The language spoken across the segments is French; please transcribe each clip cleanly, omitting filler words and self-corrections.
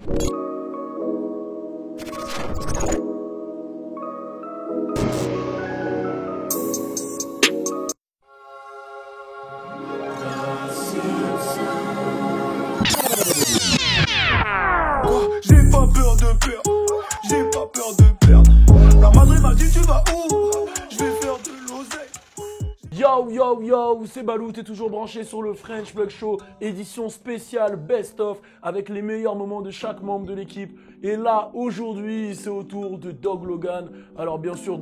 J'ai pas peur de perdre, j'ai pas peur de perdre. La Madrid m'a dit tu vas où? Je vais faire de l'oseille. Yo yo yo, c'est Balou, t'es toujours branché sur le French Vlog Show, édition spéciale Best of, avec les meilleurs moments de chaque membre de l'équipe. Et là, aujourd'hui, c'est au tour de Dog Logan. Alors bien sûr,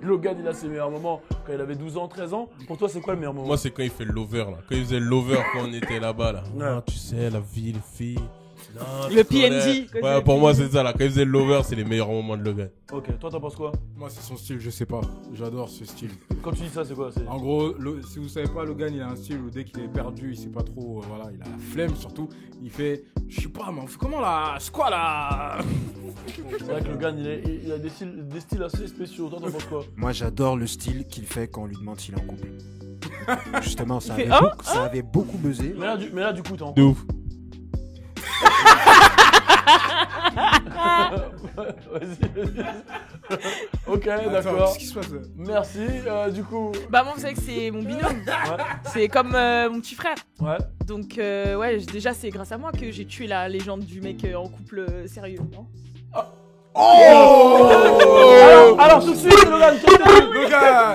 Logan, il a ses meilleurs moments quand il avait 12 ans, 13 ans. Pour toi, c'est quoi le meilleur moment? Moi, c'est quand il fait le lover, là. Quand il faisait le lover quand on était là-bas, là. Ouais. Non, tu sais, la vie, les filles. Non, Le tu connais. PNJ. Ouais, pour moi, c'est ça, là. Quand il faisait le lover, c'est les meilleurs moments de Logan. Ok, toi t'en penses quoi? Moi, c'est son style, je sais pas. J'adore ce style. Quand tu dis ça, c'est quoi? En gros, si vous savez pas, Logan, il a un style où dès qu'il est perdu, il sait pas trop, voilà, il a la flemme surtout. Il fait, je sais pas, mais on fait comment là? C'est quoi là? C'est vrai que Logan, il a des styles assez spéciaux. Toi t'en penses quoi? Moi, j'adore le style qu'il fait quand on lui demande s'il est en couple. Justement, ça fait, avait beaucoup buzzé. Mais là, du coup, t'es en De ouf. Vas-y. Ok, Attends, d'accord. qu'est-ce qui se passe? Merci. Du coup, Bah moi vous savez que c'est mon binôme. C'est comme mon petit frère. ouais. Donc ouais, déjà c'est grâce à moi que j'ai tué la légende du mec en couple sérieux, non? Alors tout de suite, Logan,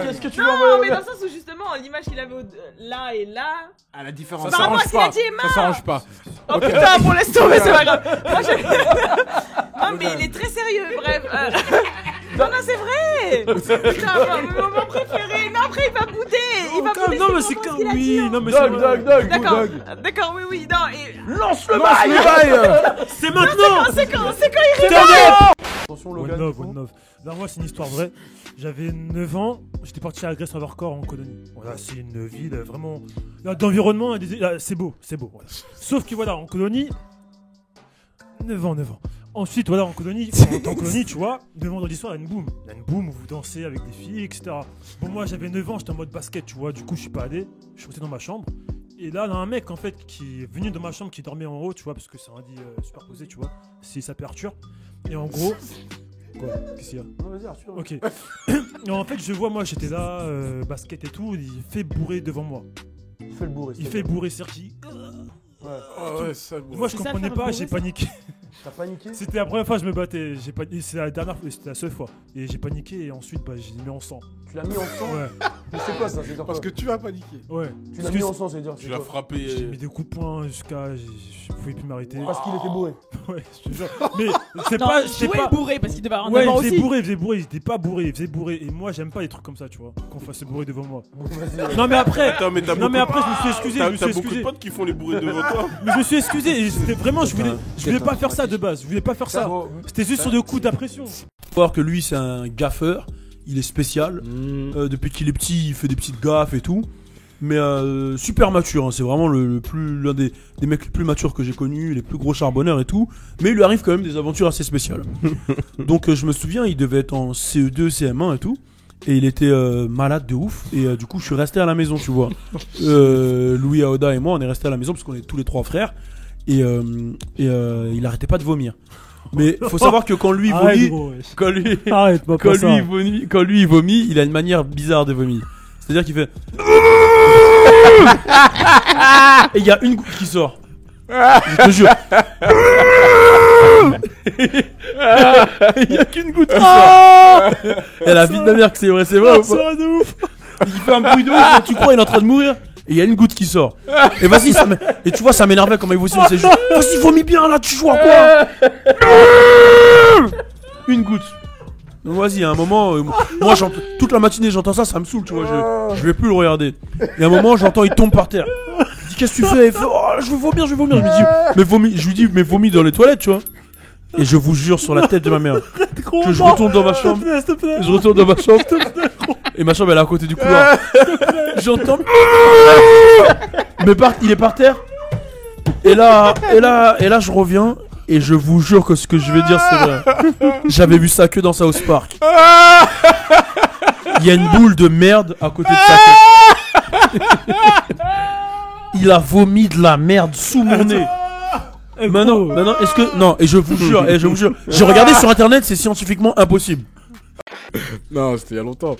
qu'est-ce que tu veux Non, envoyer? mais dans le sens où justement l'image qu'il avait là et là. À la différence. Ça Par rapport à s'arrange ce qu'il a pas. dit, Emma. Ça s'arrange pas. Oh putain, bon laisse tomber, c'est pas grave. Moi, non mais il est très sérieux, bref. Non, c'est vrai. Putain, mon moment préféré. Non, après il va bouder. Il va bouder. Non, mais c'est comme. Oui, non, mais Dog. D'accord, oui, non. Et... Lance le bail. c'est maintenant. C'est quand il rigole. Attention, One Logan. love, one love. Alors moi, c'est une histoire vraie. J'avais 9 ans, j'étais parti à Grèce Corps en Colonie. Voilà, c'est une ville vraiment d'environnement, c'est beau, voilà. Sauf que voilà, en colonie, 9 ans. Ensuite, voilà, en colonie, tu vois, le vendredi soir, il y a une boum où vous dansez avec des filles, etc. Bon, moi, j'avais 9 ans, j'étais en mode basket, tu vois, du coup, je suis pas allé, je suis resté dans ma chambre. Et là, il y a un mec, en fait, qui est venu dans ma chambre, qui dormait en haut, tu vois, parce que c'est un lit superposé, tu vois, il s'appelle Arthur. Et en gros... Quoi? Qu'est-ce qu'il y a? Non, vas-y, Arthur. Ok. Et en fait, je vois, moi, j'étais là, basket et tout, il fait bourrer devant moi. Il fait le bourré. Il fait bourrer, c'est-à-dire qu'il... Ouais. Ah ouais, ça. Moi, je C'est ça, comprenais faire pas, bourrer, j'ai ça paniqué. T'as paniqué? C'était la première fois que je me battais. C'est la dernière fois, c'était la seule fois. Et j'ai paniqué et ensuite, bah, j'ai mis en sang. Tu l'as mis en sang? Ouais. Mais c'est quoi ça? C'est Parce que tu vas paniquer. Ouais. tu l'as mis en sang, c'est dire. Tu l'as frappé. J'ai mis des coups de poing jusqu'à... Je pouvais plus m'arrêter. Parce qu'il était bourré. Ouais, je te jure. Mais c'est Non, pas... il C'est jouait pas... bourré parce qu'il devait avoir un Ouais, avant il faisait aussi. bourrer, il était pas bourré, il faisait bourrer. Et moi, j'aime pas les trucs comme ça, tu vois. Qu'on fasse bourrer devant moi. Vas-y. Non, mais après... Attends, mais t'as Non, mais beaucoup- après, je me suis excusé, T'as beaucoup de potes qui font les bourrés devant toi. Mais je me suis excusé et c'était vraiment, je voulais pas faire ça de base, je voulais pas faire ça. C'était juste sur le coup d'impression. Faut voir que lui c'est un gaffeur, il est spécial. Depuis qu'il est petit, il fait des petites gaffes et tout. Mais super mature, hein. C'est vraiment l'un des mecs les plus matures que j'ai connus, les plus gros charbonneurs et tout. Mais il lui arrive quand même des aventures assez spéciales. Donc je me souviens, il devait être en CE2, CM1 et tout. Et il était malade de ouf. Et du coup, je suis resté à la maison, tu vois. Louis Aoda et moi, on est resté à la maison parce qu'on est tous les trois frères. Et il arrêtait pas de vomir. Mais faut savoir que quand lui Arrête, vomit, gros, wesh. quand lui, Arrête, pas quand ça. lui il vomit, il a une manière bizarre de vomir. C'est-à-dire qu'il fait. Et il y a une goutte qui sort. Je te jure. Il y a qu'une goutte qui sort. Et la vie de ma mère que c'est vrai ou pas? Ça de ouf. Il fait un bruit de ouf, tu crois il est en train de mourir. Et il y a une goutte qui sort. Et vas-y, et tu vois, ça m'énervait comment il vomit. Vas-y, vomis bien là, tu joues à quoi? Une goutte. Donc vas-y, à un moment, moi toute la matinée j'entends ça, ça me saoule, tu vois, je vais plus le regarder. Et à un moment, j'entends, il tombe par terre. Je dis, qu'est-ce que tu fais? Il fait, oh, je veux vomir. Je lui dis, mais vomis dans les toilettes, tu vois. Et je vous jure sur la tête de ma mère que je retourne dans ma chambre. Je retourne dans ma chambre. Et ma chambre elle est à côté du couloir. J'entends. Mais il est par terre. Et là, je reviens. Et je vous jure que ce que je vais dire c'est vrai. J'avais vu sa queue dans South Park. Il y a une boule de merde à côté de sa queue. Il a vomi de la merde sous mon nez. Maintenant, est-ce que. Non, et je vous jure, j'ai regardé sur internet, c'est scientifiquement impossible. Non, c'était il y a longtemps.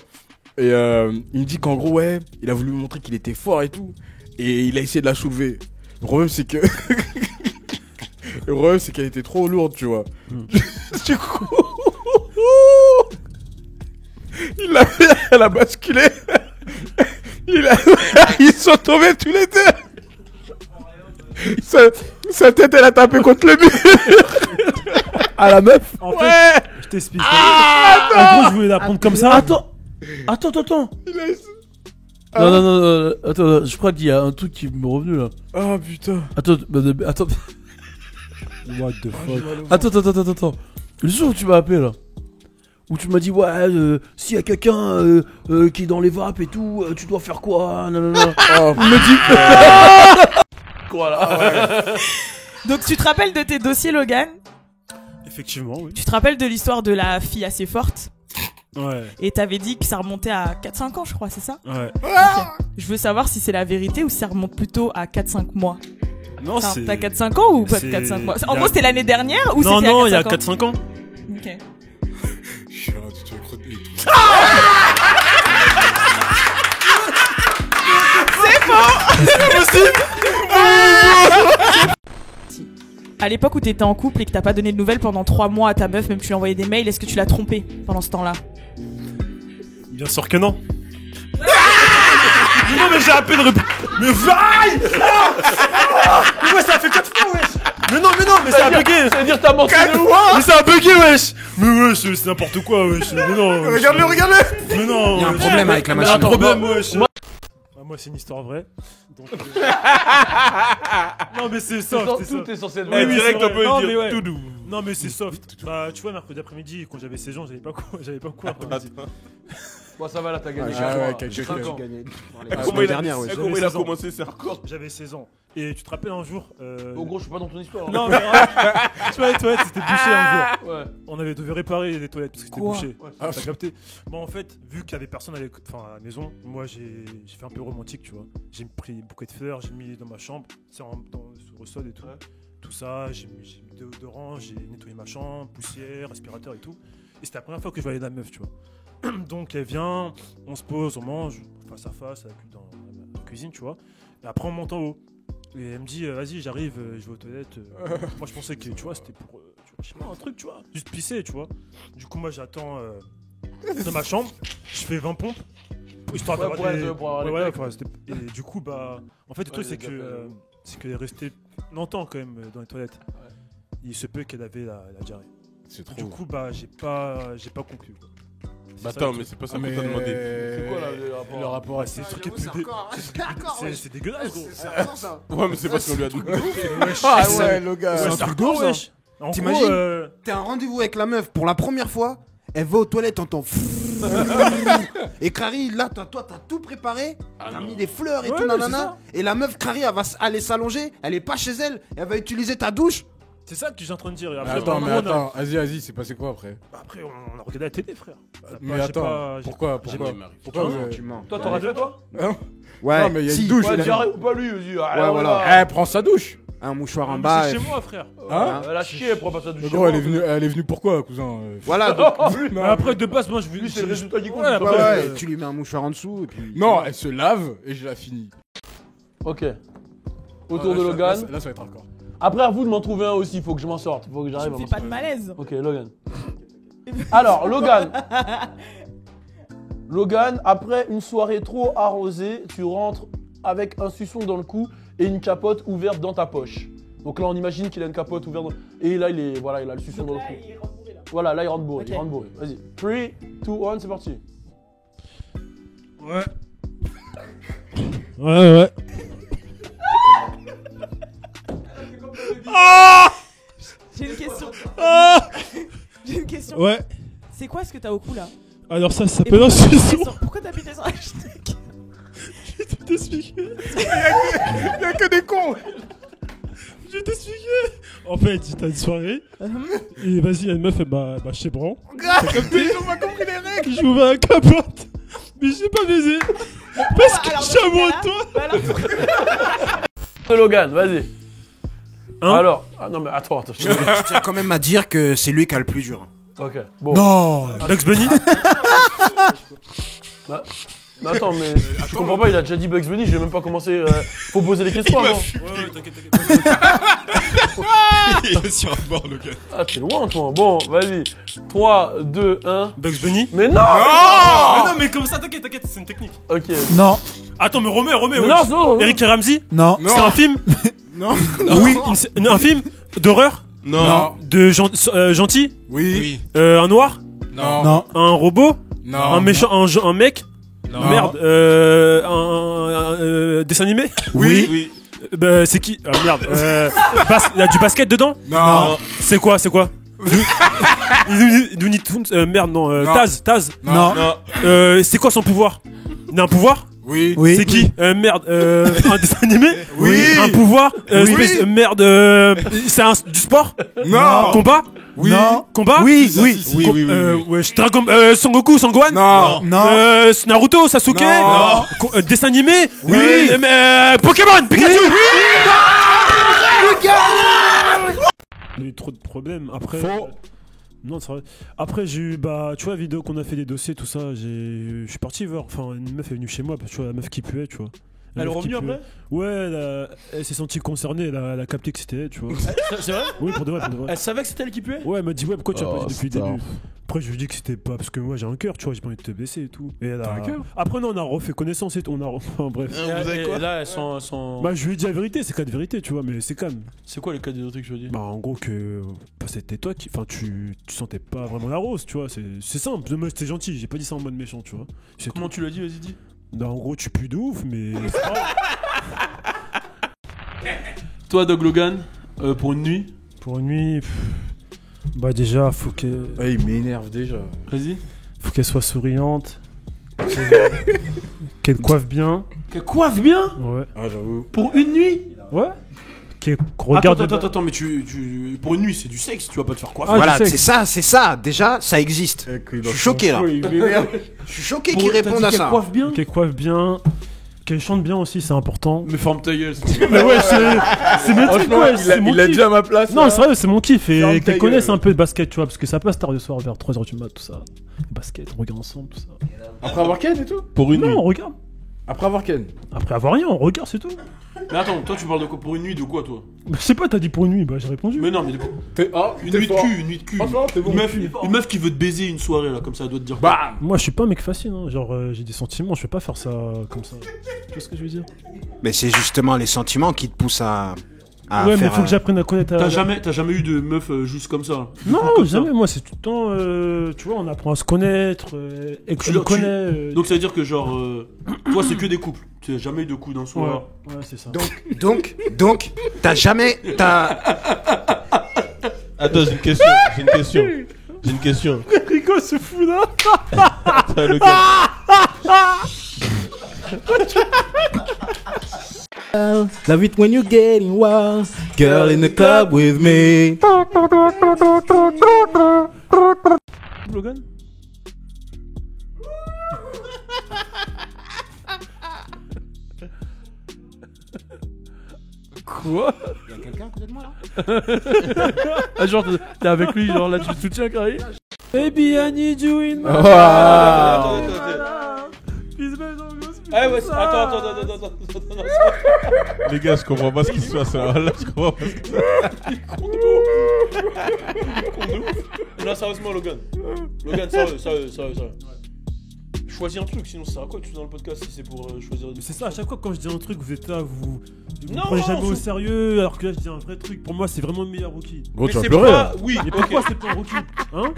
Et il me dit qu'en gros, ouais, il a voulu me montrer qu'il était fort et tout. Et il a essayé de la soulever. Le problème, c'est que. Le problème, c'est qu'elle était trop lourde, tu vois. Du coup. Elle a basculé. Ils sont tombés tous les deux. Sa tête, elle a tapé contre le mur. À la meuf. En fait, Ouais. je t'explique. En gros, je voulais la prendre comme ça. Attends. Non, attends, je crois qu'il y a un truc qui m'est revenu là. Oh putain. Attends. What the fuck. Attends. Le jour où tu m'as appelé là, où tu m'as dit, ouais, s'il y a quelqu'un qui est dans les vapes et tout, tu dois faire quoi? Nanana. Oh, Il me dit. Voilà. Donc tu te rappelles de tes dossiers, Logan? Effectivement, oui. Tu te rappelles de l'histoire de la fille assez forte? Ouais. Et t'avais dit que ça remontait à 4-5 ans, je crois, c'est ça? Ouais. Ok. Je veux savoir si c'est la vérité ou si ça remonte plutôt à 4-5 mois. Non, Enfin, c'est. t'as 4-5 ans ou pas de c'est- 4-5 mois? il y En a- gros, c'était l'année dernière ou Non, c'était non, il y a 4-5 ans? 4-5 ans. Ok. je suis là, tu veux crotter et tout. À l'époque où t'étais en couple et que t'as pas donné de nouvelles pendant 3 mois à ta meuf, même tu lui as envoyé des mails, est-ce que tu l'as trompée pendant ce temps-là? Bien sûr que non. Mais non, mais j'ai à peine répondu. Mais vaille. Mais ouais, ça a fait 4 fois, wesh. Mais non, mais ça a bugué. C'est-à-dire t'as menti de ouf. Mais ça a bugué, wesh. Mais wesh, c'est n'importe quoi, wesh. Mais non. wesh. Regarde-le. Mais non. Il y a un wesh. problème avec la Mais un machine. problème, wesh. Moi, c'est une histoire vraie. Donc, non, mais c'est soft, c'est Tout soft. est censé être Oui, vrai. direct, on peut Non, le mais dire. ouais. Tout doux. Non, mais c'est soft. Bah, tu vois, mercredi après-midi, quand j'avais 16 ans, j'avais pas quoi après-midi. Bon, ça va là, t'as gagné. Ah, ouais, quelques 5 ans. gagné. Ah, Comment il a dernière, ouais. Comment il a commencé, c'est encore. J'avais 16 ans. Et tu te rappelles un jour En gros, je suis pas dans ton histoire. hein. Non, mais tu vois, les toilettes, c'était bouché un jour. Ouais. On avait dû réparer les toilettes parce que c'était Quoi bouché. Ouais, T'as capté. Bon, en fait, vu qu'il y avait personne à la maison, moi j'ai fait un peu romantique, tu vois. J'ai pris des bouquets de fleurs, j'ai mis dans ma chambre, sur le sol et tout. Ouais. Tout ça, j'ai mis déodorant, j'ai nettoyé ma chambre, poussière, aspirateur et tout. Et c'était la première fois que je voyais la meuf, tu vois. Donc elle vient, on se pose, on mange face à face dans la cuisine, tu vois. Et après on monte en haut. Et elle me dit, vas-y, j'arrive, je vais aux toilettes. Moi je pensais que, tu vois, c'était pour, tu vois, je sais pas, un truc, tu vois, juste pisser, tu vois. Du coup, moi j'attends dans ma chambre, je fais 20 pompes, histoire Ouais, d'avoir des... pour avoir les ouais, pecs. enfin, et du coup, bah, en fait, le truc, Ouais, c'est les gars, c'est qu'elle est restée longtemps quand même dans les toilettes. Ouais. Il se peut qu'elle avait la diarrhée. C'est trop. Du coup, bah, j'ai pas conclu. quoi. Bah C'est ça, attends, le mais truc. c'est pas ça Ah, qu'on mais t'a demandé. C'est quoi là le rapport Le rapport, C'est le truc qui est j'avoue, plus c'est c'est dégueulasse, gros. C'est vraiment ça. Ouais, mais c'est pas ce qu'on lui a dit. Ah ouais, le gars. Ouais, un c'est truc de hardcore, ouf, ça. wesh. En gros, T'imagines T'es un rendez-vous avec la meuf pour la première fois. Elle va aux toilettes, t'entends. Et Crary, là, toi, t'as tout préparé. T'as mis des fleurs et Ouais, tout, mais c'est nanana. ça. Et la meuf, Crary, elle va aller s'allonger. Elle est pas chez elle. Elle va utiliser ta douche. c'est ça que je suis en train de dire. Et Mais après, attends, en mais gros, attends, vas-y, c'est passé quoi après? Après, on a regardé la télé, frère. Mais j'ai attends, pas- j'ai- pourquoi j'ai Pourquoi vous avez- Tu mens. Toi, t'aurais fait toi? Ouais, Non, mais il y a si. une douche. Ouais, il a- diarrhée ou pas lui, vas-y. Ouais, voilà. Eh, prends sa douche. Un mouchoir en Mais bas. c'est et- chez moi, frère. Hein? Elle a chié, elle prend pas ça du Le chez gros, moi. elle est venue pourquoi, cousin? Voilà, donc. Mais après, de base, moi, je veux. Lui, c'est le résultat qui compte. Ouais, c'est après, pas Ouais, vrai. ouais, tu lui mets un mouchoir en dessous. Et puis... Non, elle se lave et je la finis. Ok. Autour Ah, de là, Logan. Là, ça va être hardcore. Après, à vous de m'en trouver un aussi, faut que je m'en sorte. Faut que Je j'arrive me à fais m'en pas de sortir. malaise. Ok, Logan. Alors, Logan, après une soirée trop arrosée, tu rentres avec un suçon dans le cou et une capote ouverte dans ta poche. Donc là, on imagine qu'il a une capote ouverte dans... Et là, il a le suçon dans le cou. Voilà, là, il rentre bourré. Ok. Il rentre bourré. Vas-y. 3, 2, 1, c'est parti. Ouais. Ouais. J'ai une question. J'ai une question. Ouais. C'est quoi ce que t'as au cou là? Alors, ça Et s'appelle un pourquoi t'as suçon. pissé sur- Pourquoi t'as pissé sur un steak? Je vais tout t'expliquer. Il y a que des cons. Je vais t'expliquer. En fait, j'étais à une soirée. Et vas-y, il y a une meuf, elle m'a chez Bran. Ils ont pas compris les règles. J'ai ouvert un capote. Mais j'ai pas baisé. Parce que Alors, je suis dans ce amoureux cas-là- de toi. Bah alors, Logan, vas-y. Hein Alors, non mais attends. Je tiens quand même à dire que c'est lui qui a le plus dur. Ok, bon. Non. Bugs Bunny. Mais attends, mais je comprends pas, il a déjà dit Bugs Bunny, j'ai même pas commencé. Faut poser les questions avant. Ouais, t'inquiète. Il est sur un bord, le gars. Ah, t'es loin, toi. Bon, vas-y. 3, 2, 1. Bugs Bunny. Mais non Mais non, mais comme ça, t'inquiète, c'est une technique. Ok. Non. Attends, mais remets. Mais non, non, non. Eric et Ramsey. Non. C'est un film. Non. Oui. Un film d'horreur. Non. De gentil. Oui. Un noir. Non. Non. Un robot. Non. Un méchant. Un mec. Non. Merde. Un dessin animé. Oui. Bah, c'est qui? Ah merde. Il y a du basket dedans? Non. C'est quoi? Looney Tunes, merde, non. Non. Taz. Non. C'est quoi son pouvoir? Il a un pouvoir? Oui. Oui. C'est qui? Merde. Un dessin animé? Oui. Un pouvoir? Oui. Merde. C'est du sport? Non. Combat? Oui. Non. Combat? Oui. Oui. Wesh, Dragon, Son Goku, Sangwan? Non. Non. Naruto, Sasuke? Non. Dessin animé? Oui. Pokémon, Pikachu? Il y a eu trop de problèmes. Après. Non, c'est vrai. Après, j'ai eu, tu vois, la vidéo qu'on a fait des dossiers, tout ça, je suis parti voir. Enfin, une meuf est venue chez moi, parce que tu vois, la meuf qui puait, tu vois. Elle est revenue après? Ouais, elle s'est sentie concernée, elle a capté que c'était elle, tu vois. C'est vrai? Oui, pour de vrai. Elle savait que c'était elle qui puait? Ouais, elle m'a dit, ouais, pourquoi tu as pas dit depuis le stop. début? Après, je lui ai dit que c'était pas. Parce que moi, j'ai un cœur, tu vois, j'ai pas envie de te blesser et tout. Et elle a. T'as un cœur? Après, non, on a refait connaissance et tout. Enfin, bref. Vous avez quoi? Là, elles sont. Bah, je lui ai dit la vérité, c'est cas de vérité, tu vois, mais c'est calme. C'est quoi les cas de trucs que je veux dire? Bah, en gros, que. C'était toi qui. Enfin, tu sentais pas vraiment la rose, tu vois. C'est simple. Moi, c'était gentil, j'ai pas dit ça en mode méchant, tu vois. Comment tu l'as dit? Vas-y, dis. Bah, en gros, tu pues de ouf, mais. Toi, Dog Logan, pour une nuit? Pour une nuit. Bah, déjà, faut qu'elle. Ouais, il m'énerve déjà. Vas-y. Faut qu'elle soit souriante. Qu'elle coiffe bien. Qu'elle coiffe bien? Ouais. Ah, j'avoue. Pour une nuit? Ouais. Qu'elle regarde. Attends, mais pour une nuit, c'est du sexe, tu vas pas te faire coiffer. Ah, Voilà, je sais. c'est ça. Déjà, ça existe. Je suis choqué là. Je suis choqué qu'ils répondent à Qu'elle ça. coiffe bien? Qu'elle coiffe bien. Qu'elle chante bien aussi, c'est important. Mais ferme ta gueule. Mais ouais, c'est mes trucs, ouais, c'est mon Il a kiff. déjà ma place. Non, là. c'est vrai, c'est mon kiff. Ferme Et ta qu'elle connaisse gueule. un peu de basket, tu vois, parce que ça passe tard le soir vers 3h du mat, tout ça. Basket, on regarde ensemble, tout ça. Après avoir Ken et tout. Pour une Non, nuit. on regarde. Après avoir Ken. Après avoir rien, on regarde, c'est tout. Mais attends, toi, tu parles de quoi? Pour une nuit de quoi, toi? Bah, je sais pas, t'as dit pour une nuit, bah j'ai répondu. Mais non, mais une nuit de cul, une nuit de cul. Franchement, t'es bon. Une meuf qui veut te baiser une soirée, là, comme ça, elle doit te dire. Bam. Moi, je suis pas un mec facile, hein. Genre, j'ai des sentiments, je vais pas faire ça comme ça. Tu vois ce que je veux dire? Mais c'est justement les sentiments qui te poussent à Ouais, mais faire. faut que j'apprenne à connaître. T'as jamais eu de meuf juste comme ça? Non, comme ça. jamais, moi, c'est tout le temps. Tu vois, on apprend à se connaître, et que Tu je le- me connais. Donc ça veut dire que, genre, toi, c'est que des couples. Tu n'as jamais eu de coups d'un Ouais, soir. ouais, c'est ça. Donc, t'as jamais. Attends, j'ai une question. Rico se fout là. Attends, le gars. Love it when you're getting wild. Girl in the club with me. Logan? Quoi? Y'a quelqu'un à côté de moi là? Ah, genre, t'es avec lui, genre là, tu le soutiens, Carré? Baby, I need you in my Attends. Ah ouais, attends. Les gars, je comprends pas ce qui se passe là. Là, je comprends pas ce qui se passe. Non, sérieusement, Logan. Logan, sérieux. Choisis un truc, sinon ça sert à quoi que tu es dans le podcast si c'est pour choisir des... C'est ça, à chaque fois quand je dis un truc, vous êtes là, vous Non, prenez jamais non, au c'est- sérieux, alors que là je dis un vrai truc. Pour moi, c'est vraiment le meilleur rookie. Gros, Mais tu vas c'est pleurer. pas... là. Oui, Et pourquoi c'est pas un rookie? Hein?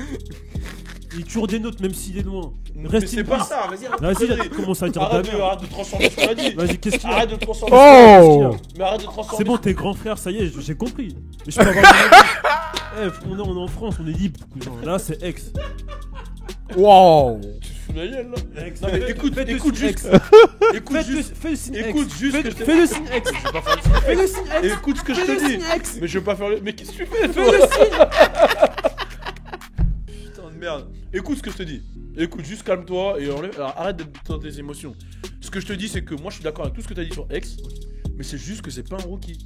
Il est toujours des notes, même s'il est loin. Mais Reste c'est in pas peace. ça, vas-y, arrête de Vas-y, conneries. commence à dire de la Arrête merde. de transformer ce qu'on a dit. Vas-y, qu'est-ce qu'il y a? Arrête de transformer Oh. Mais arrête de transformer... C'est bon, t'es grand frère, ça y est, j'ai compris. Mais je peux avoir mon avis. On est en France, on est libre. Genre, là, c'est ex. Wow. Tu te fous de la gueule, là? Ex. Non, mais écoute Faites le juste... signe ex. Écoute juste... Fais le signe ex. Écoute juste ce que je te Fais le signe ex. Fais le signe ex. Écoute ce que je Fais le te signe dis. ex. Mais je veux pas faire le... Mais qu'est-ce que tu fais, Fais toi? le signe. Putain de merde. Écoute ce que je te dis. Écoute, juste calme-toi et alors, arrête d'être dans tes émotions. Ce que je te dis, c'est que moi je suis d'accord avec tout ce que tu as dit sur X, mais c'est juste que c'est pas un rookie.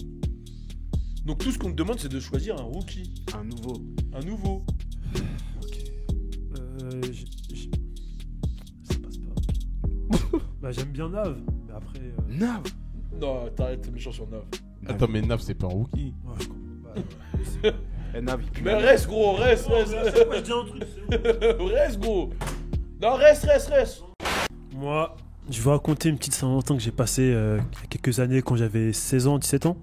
Donc tout ce qu'on te demande, c'est de choisir un rookie. Un nouveau. Un nouveau. Ça passe pas. Bah, j'aime bien Nav, mais après. Nav. Non, t'arrêtes, t'es méchant sur Nav. Attends, mais Nav, c'est pas un rookie. Ouais, je comprends. Nav, il pue. Mais reste, gros, reste. Moi, je dis un truc, c'est bon. Reste, gros. Non, reste. Moi, je vais raconter une petite Saint-Valentin que j'ai passée il y a quelques années quand j'avais 16 ans, 17 ans.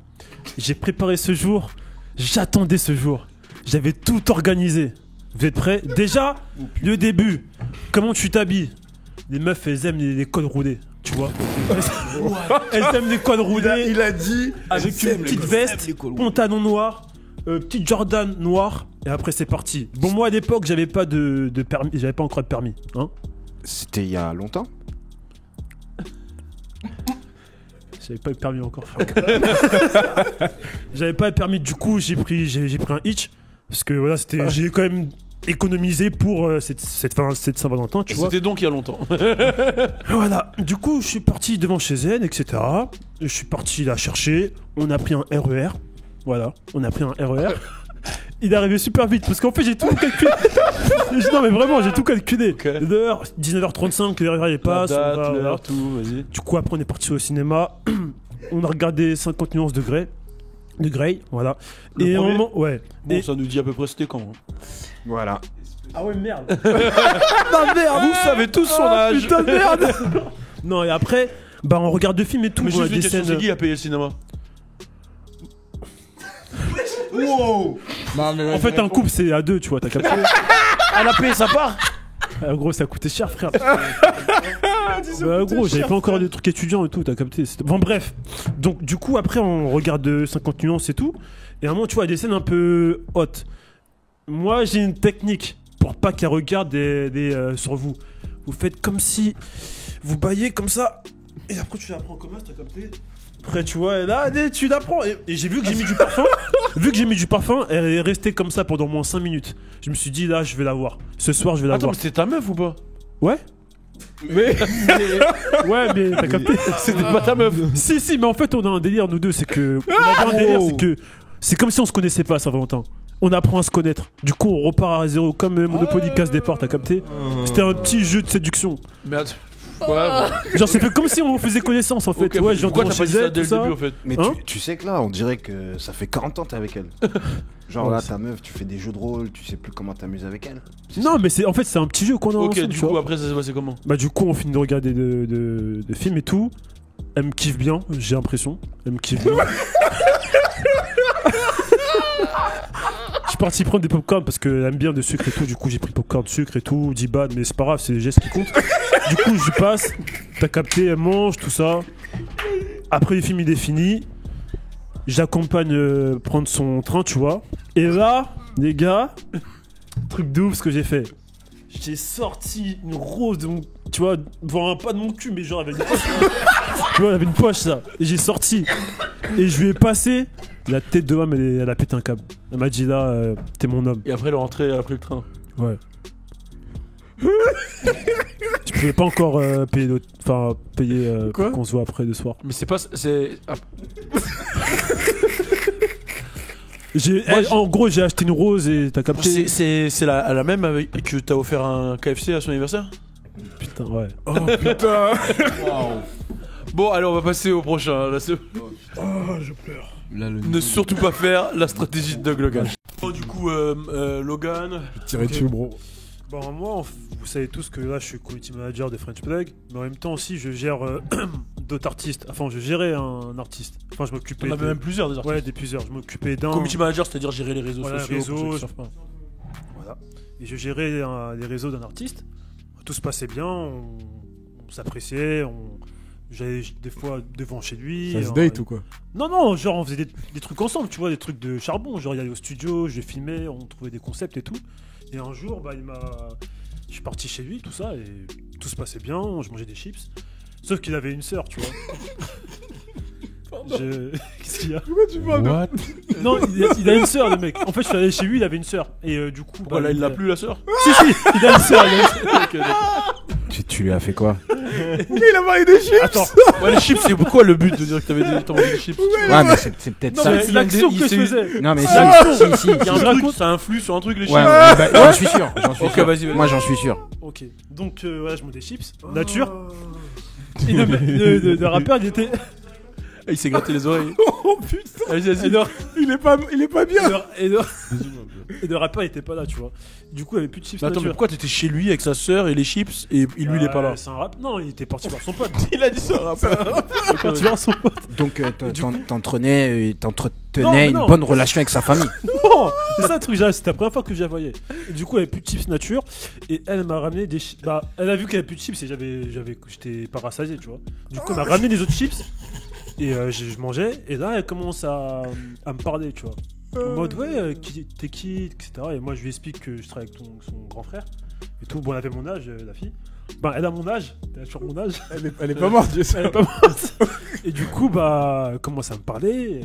J'ai préparé ce jour, j'attendais ce jour. J'avais tout organisé. Vous êtes prêts? Déjà, le début, comment tu t'habilles? Les meufs, elles aiment les cols roulés, tu vois. Elles aiment les cols roulés. Il a dit. Avec une petite veste, pantalon noir, petite Jordan noire, et après c'est parti. Bon, moi à l'époque, j'avais pas de permis, j'avais pas encore de permis, hein. C'était il y a longtemps. J'avais pas le permis encore. J'avais pas le permis, du coup j'ai pris un hitch parce que voilà, j'ai quand même économisé pour cette Saint-Valentin, tu vois. C'était donc il y a longtemps. Voilà, du coup je suis parti devant chez elle, etc. Je suis parti la chercher. On a pris un RER. Voilà, on a pris un RER. Il est arrivé super vite parce qu'en fait j'ai tout calculé. Non mais vraiment j'ai tout calculé. Okay. L'heure, 19h35, le RER il passe. La date, on va, l'heure, tout, vas-y. Du coup après on est parti au cinéma. On a regardé 50 nuances de Grey. De Grey, voilà. Le et premier un moment, ouais. Bon, Et- ça nous dit à peu près c'était quand. Hein. Voilà. Ah ouais merde. Ah merde, vous savez tous son âge. Putain de merde. Non et après, bah on regarde le film et tout. Mais on a juste une des question, scènes. c'est qui a payé le cinéma? Wow. Non, mais En fait un couple c'est à deux, tu vois, t'as capté. Elle a payé sa part. En gros ça coûtait cher frère. Bah gros j'avais pas encore des trucs étudiants et tout, t'as capté. Bon bref. Donc du coup après on regarde 50 nuances et tout. Et à un moment tu vois des scènes un peu hautes. Moi j'ai une technique pour pas qu'elle regarde sur vous. Vous faites comme si vous baillez comme ça. Et après tu la prends comme ça, t'as capté. Après tu vois, et là tu la prends. Et j'ai vu que j'ai mis du parfum. Vu que j'ai mis du parfum, elle est restée comme ça pendant au moins 5 minutes. Je me suis dit là je vais la voir. Ce soir je vais la Attends, voir. mais c'était ta meuf ou pas? Ouais. Ouais mais t'as capté. C'était pas ta meuf. Si mais en fait on a un délire nous deux, c'est que on avait un délire, c'est que c'est comme si on se connaissait pas à Saint-Valentin. On apprend à se connaître. Du coup on repart à zéro comme Monopoly casse départ, t'as capté. C'était un petit jeu de séduction. Mais attends. Ouais, Genre c'est fait comme si on faisait connaissance en fait. ok, Ouais, mais pourquoi t'as pas dit ça dès le tout ça. début en fait? Mais Hein tu sais que là, on dirait que ça fait 40 ans que t'es avec elle. Genre là, ta meuf, tu fais des jeux de rôle, tu sais plus comment t'amuser avec elle. Non mais c'est en fait c'est un petit jeu qu'on a Ok, ensemble, du tu coup vois. après ça s'est passé comment? Bah du coup on finit de regarder de films et tout. Elle me kiffe bien, j'ai l'impression. Elle me kiffe bien. Je suis parti prendre des popcorn parce qu'elle aime bien de sucre et tout. Du coup j'ai pris popcorn, sucre et tout, 10 bahts, mais c'est pas grave, c'est les gestes qui comptent. Du coup je passe, t'as capté, elle mange, tout ça. Après le film il est fini. J'accompagne prendre son train, tu vois. Et là, les gars, truc de ouf ce que j'ai fait. J'ai sorti une rose de mon... Tu vois, enfin, pas de mon cul, mais genre avec une poche. Tu vois, elle avait une poche, ça. Et j'ai sorti. Et je lui ai passé. La tête de l'homme, elle a pété un câble. Elle m'a dit là, t'es mon homme. Et après elle est rentrée, elle a pris le train. Ouais. Tu pouvais pas encore payer l'autre... Enfin, payer Quoi qu'on se voit après le soir. Mais c'est pas... C'est... Ah, En gros, j'ai acheté une rose et t'as capté. c'est la même avec que t'as offert un KFC à son anniversaire? Putain, ouais. Oh putain. Bon, allez, on va passer au prochain. Là, c'est- Là, le ne surtout pas faire la stratégie de Doug Logan. Bon, du coup, Logan... Tirez dessus, bro. Bon, moi, vous savez tous que là, je suis community manager de French Plug, mais en même temps aussi, je gère d'autres artistes. Enfin, je gérais un artiste. Enfin, je m'occupais. On avait même plusieurs des artistes. Ouais, des plusieurs. Je m'occupais d'un. Community manager, c'est-à-dire gérer les réseaux Voilà, sociaux. pour ceux réseau, qui savent pas. Voilà. Et je gérais les réseaux d'un artiste. Tout se passait bien, on s'appréciait, j'allais des fois devant chez lui. Ça se date ou quoi? Non, genre on faisait des trucs ensemble, tu vois, des trucs de charbon. Genre il allait au studio, je filmais, on trouvait des concepts et tout. Et un jour, bah, je suis parti chez lui, tout ça, et tout se passait bien, je mangeais des chips. Sauf qu'il avait une sœur, tu vois. Qu'est-ce qu'il y a? Pourquoi tu parles de... What? Non, il a une sœur, le mec. En fait, je suis allé chez lui, il avait une sœur. Et du coup. Voilà, il l'a plus, la sœur? Si, il a une sœur. Ok, d'accord. Tu lui as fait quoi? Il a parlé des chips. Attends, ouais, les chips, c'est quoi le but de dire que t'avais mangé des chips? Ouais, mais c'est peut-être Non, ça. mais c'est l'action que je faisais. Non, mais Il si, y a un Je truc, raconte. ça influe sur un truc, les chips. Ouais, bah, j'en suis sûr. Ok, sûr. vas-y. Moi, j'en suis sûr. Ok, donc ouais, je mange des chips, nature. Et le rappeur, il était. Ah, il s'est gratté les oreilles. Oh putain. Vas-y. Il est pas bien. Et le rappeur, il était pas là, tu vois. Du coup, il y avait plus de chips Mais attends, mais nature. pourquoi t'étais chez lui avec sa sœur et les chips et lui il est pas là? C'est un rap. Non, il était parti voir son pote. Il a dit ça, rappeur. Il est parti voir son pote. Donc, t'entretenais Non, mais une non. bonne relation avec sa famille. Non, c'est ça le truc, c'était la première fois que je la voyais. Et du coup, il n'y avait plus de chips nature. Et elle m'a ramené des chips. Bah, elle a vu qu'il n'y avait plus de chips et j'étais pas rassasié, tu vois. Du coup, elle m'a ramené des autres chips. Et je mangeais. Et là, elle commence à me parler, tu vois. En mode, ouais, t'es qui, etc. Et moi, je lui explique que je travaille avec son grand frère. Et tout. Bon, elle avait mon âge, la fille. Bah, elle a mon âge. Elle a toujours mon âge. Elle est pas morte, Dieu sait. Elle est pas morte. Et du coup, bah, elle commence à me parler.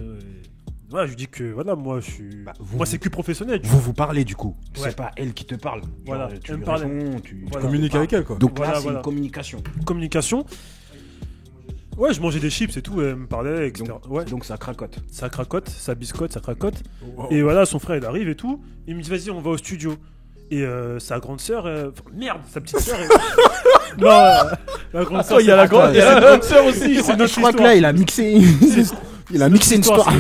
Voilà, je lui dis que voilà, moi je suis. Moi c'est que professionnel. Vous parlez du coup. Ouais. C'est pas elle qui te parle. Voilà, tu elle lui me parlait. réponds, tu Voilà. Communique avec elle, quoi. Donc Voilà, là, c'est voilà. une communication. Communication. Ouais, je mangeais des chips et tout, elle me parlait, etc. Ouais. Donc ça cracote. Ça cracote, ça biscotte, ça cracote. Et voilà, son frère il arrive et tout. Il me dit vas-y, on va au studio. Et sa grande sœur, merde, sa petite sœur. Non, la grande sœur. Il y a la grande sœur aussi. C'est notre Je crois que histoire. là, il a mixé. Il a mixé une histoire.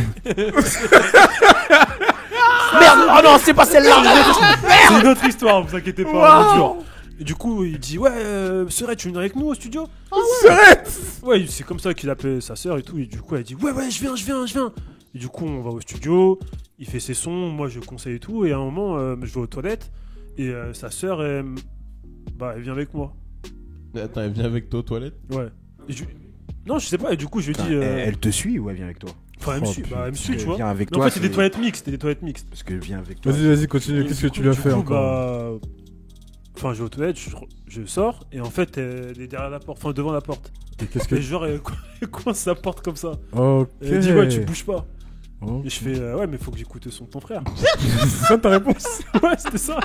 Merde, oh non, c'est pas celle-là. C'est une autre histoire, vous inquiétez pas. Dur. Et du coup, il dit ouais, Serette, tu viens avec nous au studio? Serette. Ouais, c'est comme ça qu'il appelait sa sœur et tout. Et du coup, elle dit ouais, je viens. Et du coup, on va au studio. Il fait ses sons, moi je conseille et tout. Et à un moment, je vais aux toilettes. Et sa sœur, elle vient avec moi. Attends, elle vient avec toi aux toilettes? Ouais. Et non, je sais pas. Et du coup, je lui dis. Elle te suit ou elle vient avec toi? Enfin, elle me suit. Bah, elle me suit, tu vois. Vient avec Mais toi. en fait, c'est des toilettes mixtes. Parce que vient avec toi. Vas-y, continue. Qu'est-ce que tu lui as fait encore? Enfin, je vais aux toilettes, je sors. Et en fait, elle est derrière la porte. Enfin, devant la porte. Et qu'est-ce que. Et genre, elle coince sa porte comme ça. Ok. Et elle dit ouais, tu bouges pas. Ok. Et je fais ouais, mais faut que j'écoute le son de ton frère. C'est ça ta réponse? Ouais, c'était ça.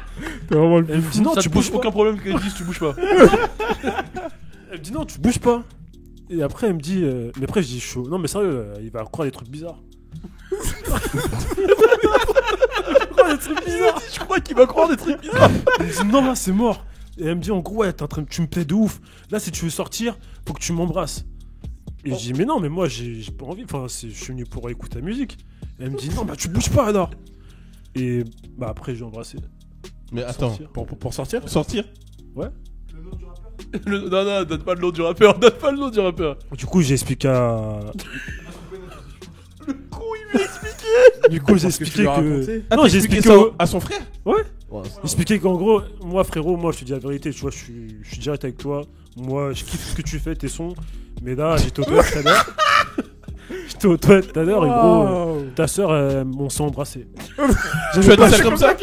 T'es vraiment le Elle me dit non, Ça tu te pose bouges pas. aucun problème qu'elle dise tu bouges pas. Elle me dit non, tu bouges pas. Et après, elle me dit mais après, je dis chaud. Non, mais sérieux, il va croire des trucs bizarres. Je crois qu'il va croire des trucs bizarres. Elle me dit non, là, c'est mort. Et elle me dit en gros, ouais, tu me plais de ouf. Là, si tu veux sortir, faut que tu m'embrasses. Et je dis mais non, mais moi, j'ai pas envie. Enfin, je suis venu pour écouter la musique. Et elle me dit non, bah tu bouges pas alors. Et bah après, j'ai embrassé. Mais attends, Sortir. Pour sortir? sortir? Ouais. Non, donne pas le nom du rappeur. Du coup, j'ai expliqué à. Du coup, j'ai expliqué lui as que. raconté? Non, j'ai expliqué ça au- à son frère? Ouais. Ouais, Expliquer qu'en gros, moi frérot, moi je te dis la vérité, tu vois, je suis direct avec toi. Moi, je kiffe ce que tu fais, tes sons. Mais là, j'étais aux toilettes tout à l'heure. Et gros, ta sœur, on s'est embrassé. Tu as dit ça comme ça?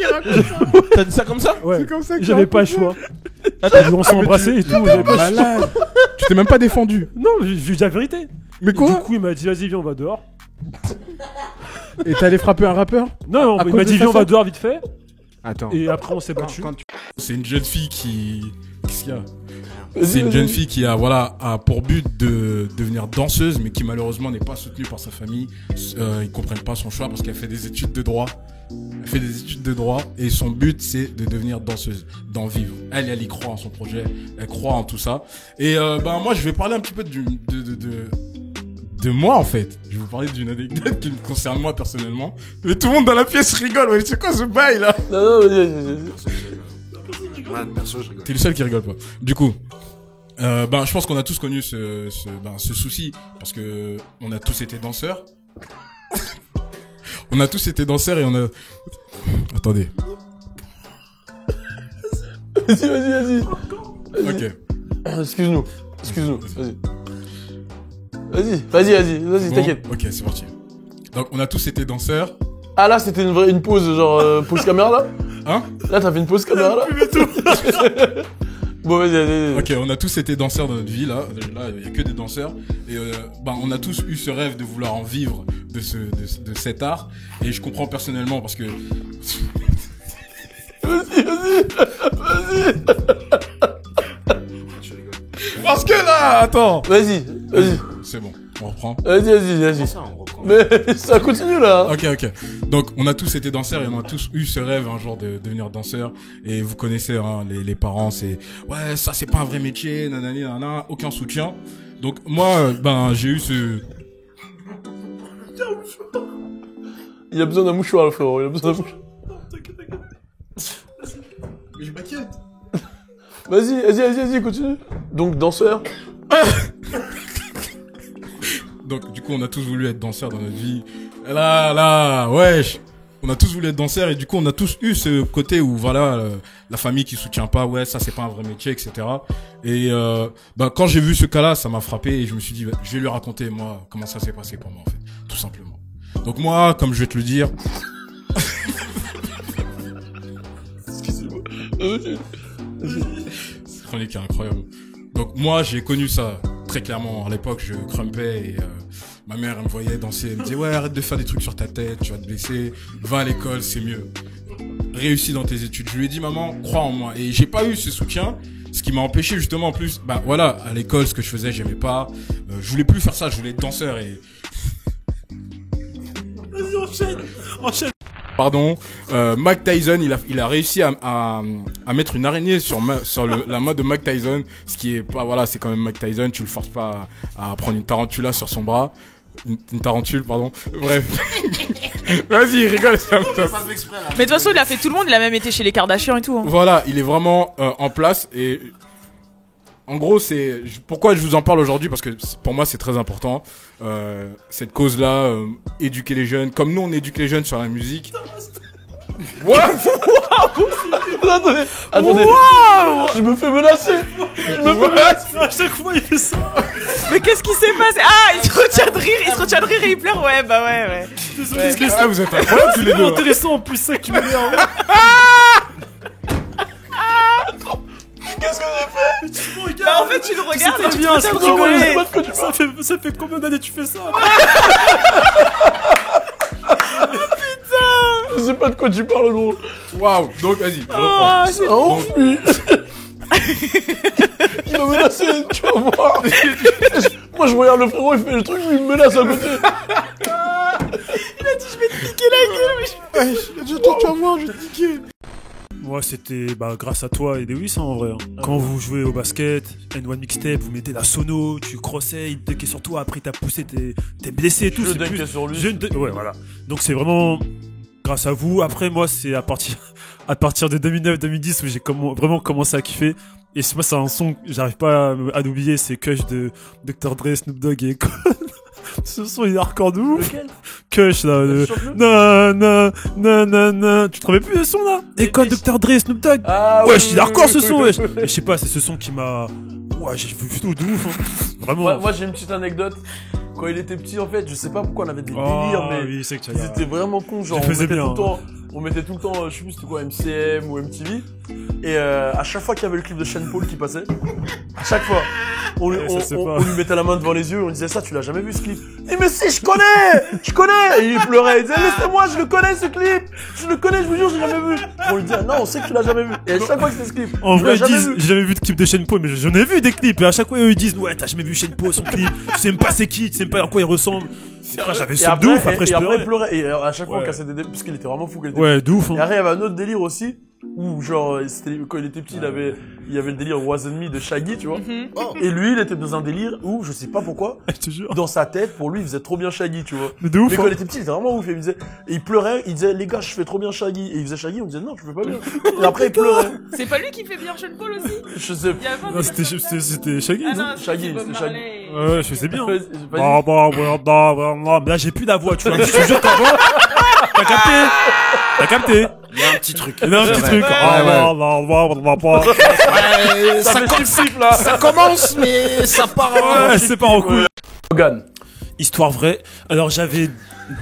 T'as dit ça comme ça? Ouais. C'est comme ça qu'il J'avais pas le raconte. choix. On s'est embrassé et tout. J'avais pas le choix. Malade. Tu t'es même pas défendu. Non, j'ai dit la vérité. Mais Et du quoi? coup, il m'a dit, vas-y, viens, on va dehors. Et t'es allé frapper un rappeur? Non, À il cause m'a de dit, sa viens, on va sœur? dehors vite fait. Attends. Et après, on s'est battu. C'est une jeune fille qui. Qu'est-ce qu'il y a? C'est une jeune fille qui a pour but de devenir danseuse, mais qui malheureusement n'est pas soutenue par sa famille. Ils comprennent pas son choix parce qu'elle fait des études de droit. Et son but c'est de devenir danseuse, d'en vivre. Elle y croit en son projet, elle croit en tout ça. Et moi je vais parler un petit peu de moi en fait. Je vais vous parler d'une anecdote qui me concerne moi personnellement. Mais tout le monde dans la pièce rigole. Ouais, c'est quoi ce bail là? Non, vas-y. T'es le seul qui rigole pas. Du coup, je pense qu'on a tous connu ce souci parce que on a tous été danseurs. On a tous été danseurs et on a. Attendez. Vas-y. Ok. Excuse-nous. Vas-y, Bon, t'inquiète. ok, c'est parti. Donc on a tous été danseurs. Ah là, c'était une pause, genre pause caméra là? Hein? Là, t'as fait une pause caméra là? Bon, vas-y. Ok, on a tous été danseurs dans notre vie là. Là, il y a que des danseurs. Et on a tous eu ce rêve de vouloir en vivre de cet art. Et je comprends personnellement parce que. Vas-y. parce que là, attends. Vas-y. C'est bon, on reprend. Vas-y. Ça, on reprend. Mais ça continue là. Ok. Donc, on a tous été danseurs et on a tous eu ce rêve un jour de devenir danseur. Et vous connaissez, hein, les parents, c'est ouais, ça c'est pas un vrai métier, nanani, nanana, aucun soutien. Donc moi, j'ai eu ce. Il a besoin d'un mouchoir, le frérot. Il a besoin d'un mouchoir. Mais je m'inquiète. Vas-y, continue. Donc, danseur. Donc du coup, on a tous voulu être danseurs dans notre vie. Et là, wesh. On a tous voulu être danseurs et du coup, on a tous eu ce côté où voilà, la famille qui soutient pas, ouais, ça c'est pas un vrai métier, etc. Et quand j'ai vu ce cas-là, ça m'a frappé et je me suis dit, je vais lui raconter moi comment ça s'est passé pour moi en fait, tout simplement. Donc moi, comme je vais te le dire. Excusez-moi. Cette chronique est incroyable. Donc moi, j'ai connu ça très clairement. À l'époque, je crumpais et ma mère elle me voyait danser. Elle me disait ouais, arrête de faire des trucs sur ta tête, tu vas te blesser. Va à l'école, c'est mieux. Réussis dans tes études. Je lui ai dit maman, crois en moi. Et j'ai pas eu ce soutien, ce qui m'a empêché justement en plus. Voilà, à l'école, ce que je faisais, j'aimais pas. Je voulais plus faire ça. Je voulais être danseur et. Vas-y, enchaîne. Pardon, Mike Tyson, il a réussi à mettre une araignée sur la main de Mike Tyson, ce qui est pas, voilà, c'est quand même Mike Tyson, tu le forces pas à prendre une tarentula sur son bras. Une tarentule, pardon. Bref. Vas-y, rigole, ça me top. Mais de toute façon, il a fait tout le monde, il a même été chez les Kardashians et tout. Hein. Voilà, il est vraiment en place et en gros, c'est pourquoi je vous en parle aujourd'hui parce que pour moi c'est très important cette cause-là, éduquer les jeunes, comme nous on éduque les jeunes sur la musique. What? Attendez. Je me fais menacer. À chaque fois, il fait ça. Mais qu'est-ce qui s'est passé? Ah, il se retient de rire, et il pleure. Ouais, bah ouais. Désolé, Ah, vous êtes incroyables tous les c'est deux. intéressant en plus, ça qui m'énerve. Qu'est-ce que j'ai fait? Bah, en fait, tu le regardes et tu te bien, retiens de c'est drôle, rigoler. ça fait combien d'années tu fais ça? Je sais pas de quoi tu parles, gros. Waouh. Donc vas-y. Oh, c'est Oui. Il m'a menacé, tu vas voir. Moi, je regarde le frérot, il fait le truc, lui, il me menace à côté. Il a dit, je vais te piquer la gueule. Tu vas voir, je vais te niquer. Moi, c'était grâce à toi et Lewis en vrai. Hein. Quand vous jouez au basket, N1 mixtape, vous mettez la sono, tu crossais, il dunkait sur toi, après t'as poussé, t'es blessé et tout. Je dunkais sur lui. Ouais, voilà. Donc c'est vraiment grâce à vous. Après, moi, c'est à partir de 2009-2010 où j'ai vraiment commencé à kiffer. Et moi, c'est un son que j'arrive pas à l'oublier, c'est Kush de Dr. Dre, Snoop Dogg et Akon. Ce son, il est hardcore de ouf. Lequel? Kush, là. Non. Tu te rappelles plus de ce son, là? Akon, Dr. Dre, Snoop Dogg. Ah, Ouais, oui, il est hardcore, ce oui, son, oui, wesh. oui. Et je sais pas, c'est ce son qui m'a... Ouais, j'ai vu tout de ouf, hein. Vraiment. Moi, j'ai une petite anecdote. Quand il était petit, en fait, je sais pas pourquoi on avait des Oh, délires, mais oui, c'est que tu as- c'était vraiment con. Genre, Je faisais bien, on mettait tout le temps, je sais plus c'était quoi, MCM ou MTV. Et à chaque fois qu'il y avait le clip de Sean Paul qui passait, à chaque fois, on lui mettait la main devant les yeux, on disait ça, tu l'as jamais vu ce clip? Eh mais si, je connais. Et il pleurait, il disait laissez-moi, je le connais ce clip, je le connais, je vous jure, j'ai jamais vu. On lui disait non, on sait que tu l'as jamais vu. Et à chaque fois que c'était ce clip, En tu vrai, l'as ils jamais disent, vu. j'ai jamais vu de clip de Sean Paul, mais j'en ai vu des clips. Et à chaque fois, eux, ils disent, ouais, t'as jamais vu Sean Paul, son clip. Tu sais même pas c'est qui, tu sais même pas à quoi il ressemble. Après, j'avais Et ça de ouf, après, je après, il pleurais. pleurait. Et à chaque fois, Ouais. on cassait des dés, parce qu'il était vraiment fou. Qu'il était Ouais, de ouf, Et hein. après, il y avait un autre délire aussi, où genre, quand il était petit, il y avait le délire Wasn't Me de Shaggy, tu vois. Et lui, il était dans un délire où, je sais pas pourquoi, Je te jure. dans sa tête, pour lui, il faisait trop bien Shaggy, tu vois. Mais de ouf, Mais quand hein. il était petit, il était vraiment ouf. Et il pleurait, il disait, les gars, je fais trop bien Shaggy. Et il faisait Shaggy, on disait, non, tu fais pas bien. Et après, il pleurait. C'est pas lui qui fait bien Sean Paul aussi? Je sais Il y a pas Non, c'était Shaggy, Ah non? non, Shaggy, c'est Bob c'est Shaggy. Marley. Ouais, je faisais bien. Vas-y, vas-y. Mais là, j'ai plus la voix, tu vois. Je te jure qu'avant, t'as capté. Il y a un petit truc. Il y a un petit truc. Ça fait chiffre là. Ça commence, mais ça part. Ouais, c'est pas en couille. Logan. Histoire vraie. Alors, j'avais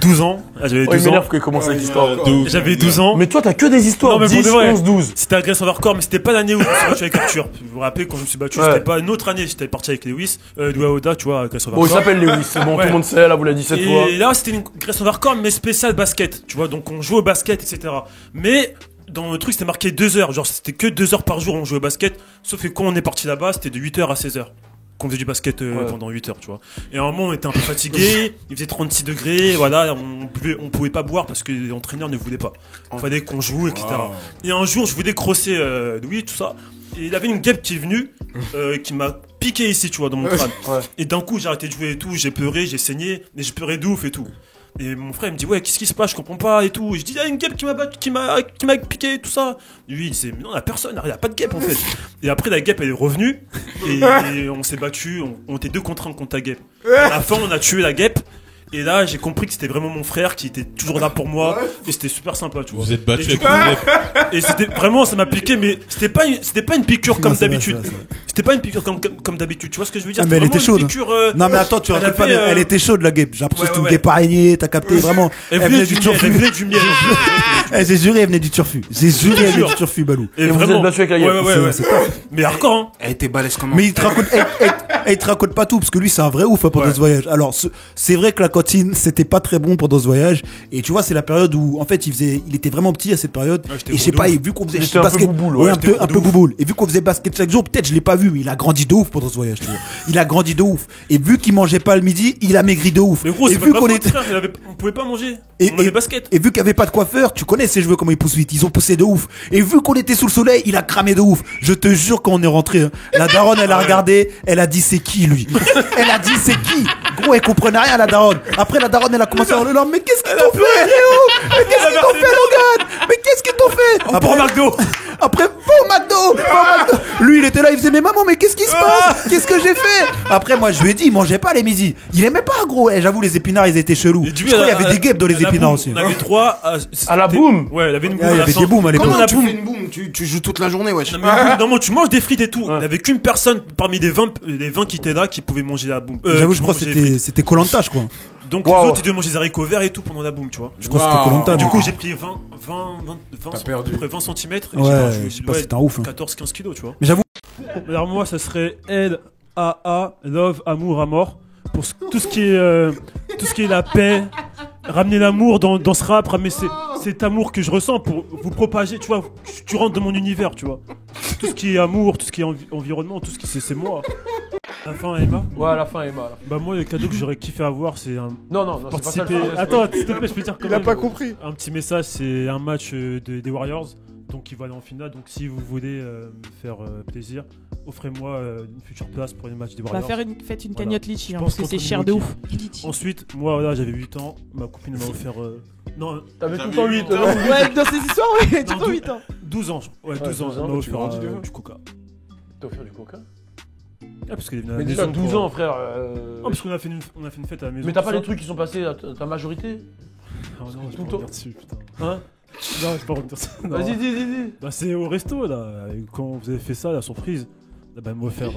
12 ans. J'avais Oh, il 12 ans. m'énerve qu'il commence avec l'histoire. J'avais 12 ans. Mais toi, t'as que des histoires. Non, mais pour 10, de vrai. 11, 12. C'était Agresse Envers Corps, mais c'était pas l'année où je me suis battu avec Arthur. Vous vous rappelez quand je me suis battu, Ouais. c'était pas une autre année, j'étais parti avec Lewis, Douaoda, tu vois, Agresse Envers Bon, il Corps. s'appelle Lewis, c'est bon, Ouais. tout le monde sait, là, vous l'a dit 7 fois. Et là, c'était une Agresse Envers Corps, mais spéciale basket, tu vois, donc on jouait au basket, etc. Mais, dans le truc, c'était marqué 2 heures, genre c'était que 2 heures par jour on jouait au basket, sauf que quand on est parti là-bas, c'était de 8h à 16h. qu'on faisait du basket pendant 8 heures, tu vois. Et à un moment, on était un peu fatigué, il faisait 36 degrés, voilà, on pouvait pas boire parce que l'entraîneur ne voulait pas. Il fallait qu'on joue, etc. Et un jour, je voulais crosser Louis, tout ça. Et il avait une guêpe qui est venue, qui m'a piqué ici, tu vois, dans mon crâne. Et d'un coup, j'ai arrêté de jouer et tout, j'ai pleuré, j'ai saigné, mais j'ai pleuré de ouf et tout. Et mon frère il me dit ouais, qu'est-ce qui se passe, je comprends pas et tout. Et je dis il y a une guêpe qui m'a piqué tout ça. Et lui il disait mais non, il y a personne, il y a pas de guêpe en fait. Et après la guêpe elle est revenue et on s'est battu, on était 2 contre 1 contre la guêpe. À la fin on a tué la guêpe. Et là, j'ai compris que c'était vraiment mon frère qui était toujours là pour moi. Et c'était super sympa, tu vois. Vous êtes battu avec et c'était vraiment, ça m'a piqué, mais c'était pas une piqûre comme d'habitude. C'était pas une piqûre comme d'habitude. Tu vois ce que je veux dire? Mais elle était chaude. Non, mais attends, tu racontes pas, elle était chaude, la guêpe. J'ai l'impression que c'était une guêpe araignée, t'as capté, vraiment. Elle venait du turfu. Elle venait du miel. J'ai juré, elle venait du turfu. J'ai juré, elle venait du turfu, Balou. Et vous êtes battu avec la guêpe. Ouais. Mais hardcore, hein. Elle était balèze comment? Mais il te raconte pas tout, parce que lui, c'est un vrai ouf pendant ce voyage. Alors, c'est vrai que la cantine, c'était pas très bon pendant ce voyage. Et tu vois, c'est la période où, en fait, il était vraiment petit à cette période. Et je sais pas, vu qu'on faisait basket, un peu bouboule. Et vu qu'on faisait basket chaque jour, peut-être je l'ai pas vu, mais il a grandi de ouf pendant ce voyage, tu vois. Il a grandi de ouf. Et vu qu'il mangeait pas le midi, il a maigri de ouf. Mais gros, et vu qu'on était, on pouvait pas manger. Et, on avait basket. Et vu qu'il y avait pas de coiffeur, tu connais ces cheveux comment ils poussent vite, ils ont poussé de ouf. Et vu qu'on était sous le soleil, il a cramé de ouf. Je te jure quand on est rentré, hein, la daronne elle a regardé, elle a dit c'est qui lui. Elle a dit c'est qui. Gros, elle comprenait rien la daronne. Après la daronne elle a commencé à hurler mais qu'est-ce qu'ils t'ont fait Léo? Mais qu'est-ce qu'ils t'ont fait Logan? Mais qu'est-ce qu'ils t'ont fait? Après McDo. Après bon McDo. Lui il était là, il faisait mais maman mais qu'est-ce qui se passe? Qu'est-ce que j'ai fait? Après moi je lui ai dit il mangeait pas les midis. Il aimait pas gros. J'avoue les épinards ils étaient chelous. Je crois il y avait des guêpes dans les épinards aussi. On avait 3 à la boum. Ouais, il y avait une boum. Il y avait des booms à l'époque. Comment tu fais une boum? Tu joues toute la journée, wesh. Non, tu manges des frites et tout. Il n'y avait qu'une personne parmi les 20 qui étaient là qui pouvait manger la boum. J'avoue, je crois que c'était Koh-Lanta, je crois. Donc les autres ils devaient manger des haricots verts et tout pendant la boum, tu vois. Je crois que c'était Koh-Lanta. Du coup, j'ai pris 20 cm et je sais pas si c'était un ouf. 14-15 kilos, tu vois. Mais j'avoue. Alors moi, ça serait LAA, love, amour à mort, pour tout ce qui est la paix, ramener l'amour dans ce rap, ramener cet amour que je ressens pour vous propager, tu vois, tu rentres dans mon univers, tu vois. Tout ce qui est amour, tout ce qui est environnement, tout ce qui c'est moi. La fin Emma. Ouais, la fin Emma. Bah moi le cadeau que j'aurais kiffé avoir c'est un non, participer. c'est pas ça. Attends, s'il te plaît, je peux dire comment. Il a pas compris. Un petit message, c'est un match des Warriors, donc qui va aller en finale. Donc si vous voulez me faire plaisir, offrez-moi une future place pour les matchs des Warriors. Faites une cagnotte litchi, Je parce que pense c'est contre cher de ouf. Ensuite, moi voilà, j'avais 8 ans, ma copine m'a offert non, t'avais tout le temps 8 Ouais, dans ces histoires, ouais, tout le temps 8 ans. 12 ans. Ouais, 12 ans, elle m'a offert du coca. T'as offert du coca? Ah, parce qu'elle est venue à la Mais maison. déjà 12 ans, frère. Non, parce qu'on a fait une fête à la maison. Mais t'as pas tout les trucs qui sont passés à ta majorité? ça. Non, je tout vais le pas temps. revenir dessus, putain. Hein? Non, je vais pas revenir dessus. Non. Vas-y, dis. Bah, c'est au resto là. Quand vous avez fait ça, la surprise, bah,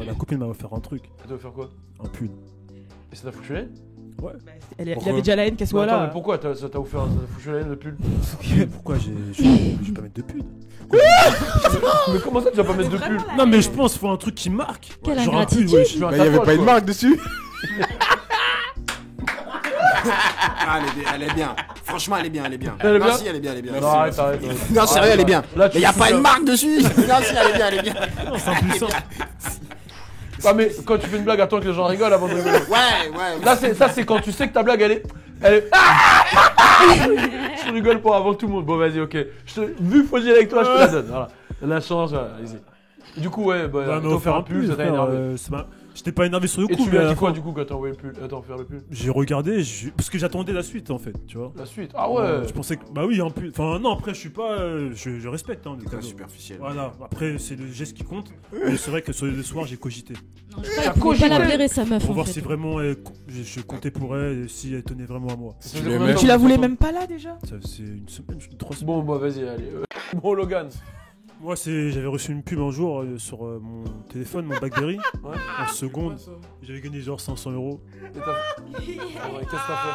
la copine m'a offert un truc. Elle t'a offert quoi? Un pull. Et ça t'a foutu la haine? Ouais. Il avait déjà la haine qu'elle soit Attends, là. mais pourquoi ça t'a offert, ça t'a foutu la haine le pull? Pourquoi je vais pas mettre de pull? Mais comment ça tu vas pas mettre de pull? Non, mais je pense qu'il faut un truc qui marque. Quelle Genre un pull, ingratitude. ouais. Bah, il y avait pas une marque dessus. Ah, elle est bien. Franchement, elle est bien. Elle est bien? Non, si, elle est bien. Non, arrête. Non, sérieux, elle est bien. Là, Mais y a pas une marque dessus. Non, si, elle est bien. Non, c'est impuissant. Ah, mais quand tu fais une blague, attends que les gens rigolent avant de rigoler. Ouais. Là, c'est quand tu sais que ta blague, elle est. Je rigole pas avant tout le monde. Bon, vas-y, ok. Vu que faut dire avec toi, je te la donne. Voilà. La chance, voilà, vas-y. Du coup, ouais, bah, Ouais, mais t'as offert un pull, ça t'a énervé. J'étais pas énervé sur le Et coup, tu mais lui à as la dit quoi fin, du coup quand t'as envoyé le pull? Attends, faire le pull. j'ai regardé, parce que j'attendais la suite en fait, tu vois. La suite. Ah ouais. Je pensais que. Bah oui, un pull. Enfin, non, après, je suis pas. Je respecte, hein, les cadeaux. Superficiel. Voilà, après, c'est le geste qui compte. Mais c'est vrai que sur le soir, j'ai cogité. Non, je crois qu'il pouvait pas la blairer sa meuf Pour en voir fait. si vraiment je comptais pour elle et si elle tenait vraiment à moi. Ça faisait combien de temps Tu la que voulais t'entends? même pas là déjà? Ça c'est une semaine, 3 semaines. Bon, bah vas-y, allez. Bon, Logan. Moi, j'avais reçu une pub un jour sur mon téléphone, mon Blackberry. Ouais. En seconde, j'avais gagné genre 500 €. Et qu'est-ce que t'as fait?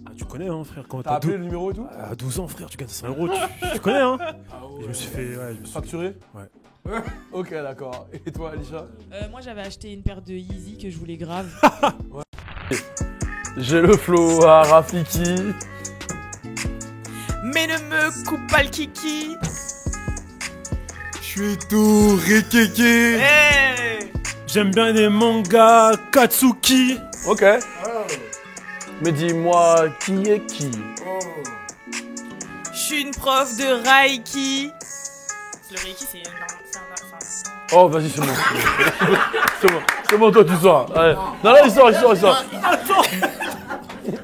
Ah, tu connais, hein, frère, quand T'as t'as appelé le numéro et tout? à 12 ans, frère, tu gagnes 500 €. Tu connais, hein. Et je me suis fait. Ouais, je me suis Facturé? Ouais. Ok, d'accord. Et toi, Alicia? Moi j'avais acheté une paire de Yeezy que je voulais grave. J'ai le flow à Rafiki. Mais ne me coupe pas le kiki. Je suis tout rikéké. Hey. J'aime bien les mangas Katsuki. Ok. Mais dis-moi, qui est qui? Je suis une prof de Reiki. Le Reiki, c'est un... Oh, vas-y, c'est bon. C'est bon, toi, tu sors. Allez. Non, il sort. Attends.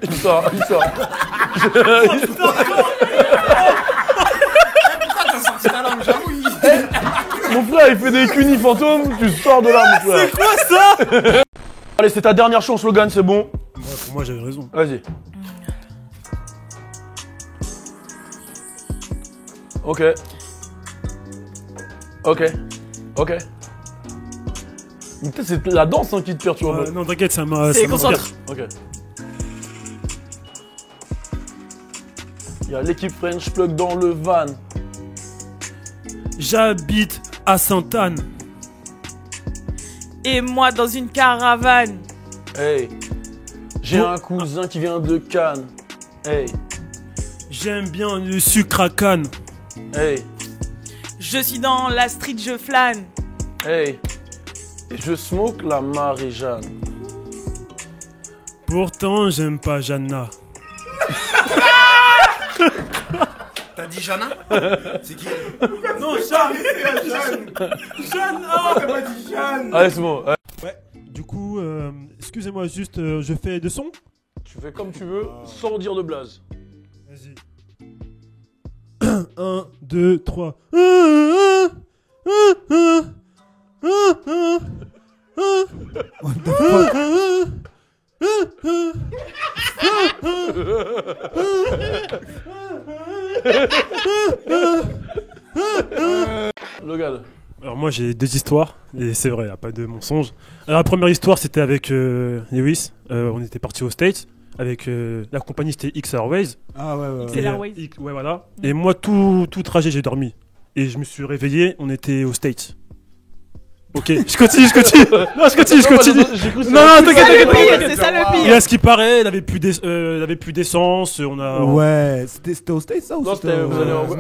Il sort. Mon frère, il fait des cunis fantômes, tu sors de là, mon frère. C'est quoi ça? Allez, c'est ta dernière chance, Logan, c'est bon. Ouais, pour moi, j'avais raison. Vas-y. Ok. Mais peut-être c'est la danse qui te perturbe. Non, t'inquiète, ça m'a. C'est concentre. Ok. Il y a l'équipe French Plug dans le van. J'habite à Sainte-Anne. Et moi dans une caravane. Hey. J'ai un cousin qui vient de Cannes. Hey. J'aime bien le sucre à Cannes. Hey. Je suis dans la street, je flâne. Hey. Et je smoke la Marie-Jeanne. Pourtant, j'aime pas Jeanna. T'as dit Jana? C'est qui? Non, Jeanne. Jeanne. Ah, t'as pas dit Jeanne. Allez, c'est bon. Ouais. Du coup, excusez-moi, juste, je fais des sons. Tu fais comme tu veux, sans dire de blaze. Vas-y. 1, 2, 3. What the fuck? Logan. Alors moi j'ai deux histoires, et c'est vrai, y a pas de mensonge. Alors la première histoire c'était avec Lewis, on était parti aux States, avec la compagnie c'était X Airways. Ah ouais. C'est l'Airways. Ouais voilà. Et moi tout trajet j'ai dormi. Et je me suis réveillé, on était aux States. Ok, je continue. Non, je continue. Non, t'inquiète. C'est ça le pire. Et à ce qui paraît, il avait plus d'essence, on a... Ouais, c'était au States ça ou Non, c'était vous allez en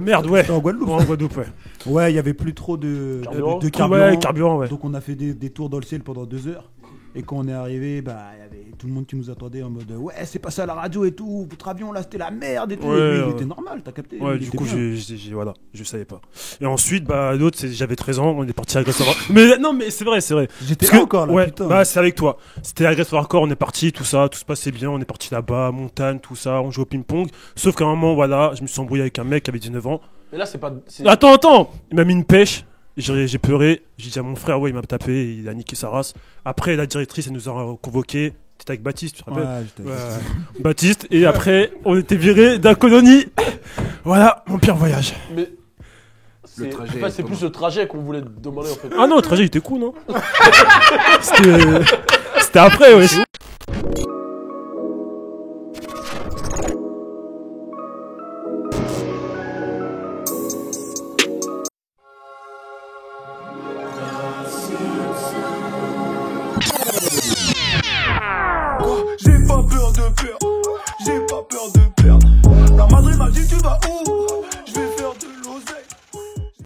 Merde, ouais. C'était en Guadeloupe. En Guadeloupe, ouais. Ouais, il y avait plus trop de carburant. Ouais, carburant, ouais. Donc on a fait des tours dans le ciel pendant 2 heures. Et quand on est arrivé, bah il y avait tout le monde qui nous attendait en mode ouais, c'est passé à la radio et tout, votre avion là c'était la merde et tout. Ouais, et lui, ouais. il était normal, t'as capté. Ouais, il du était coup, bien. voilà, je savais pas. Et ensuite, bah, l'autre, j'avais 13 ans, on est parti à Aggressor Hardcore. Mais non, mais c'est vrai. J'étais Parce là que- encore là, ouais, putain. bah, c'est avec toi. C'était Aggressor Hardcore, on est parti, tout ça, tout se passait bien, on est parti là-bas, montagne, tout ça, on joue au ping-pong. Sauf qu'à un moment, voilà, je me suis embrouillé avec un mec qui avait 19 ans. Mais là, c'est pas. Attends, il m'a mis une pêche. J'ai pleuré, j'ai dit à mon frère, ouais, il m'a tapé, il a niqué sa race. Après, la directrice, elle nous a convoqués. T'étais avec Baptiste, tu te rappelles? Ouais, j'étais- Ouais, Baptiste, et après, on était virés d'un colonie. Voilà, mon pire voyage. Mais. Le trajet, c'est plus le trajet qu'on voulait te demander en fait. Ah non, le trajet, il était cool, non? C'était après, ouais. J'ai pas peur de perdre, j'ai pas peur de perdre. La Madrid m'a dit tu vas où? Je vais faire de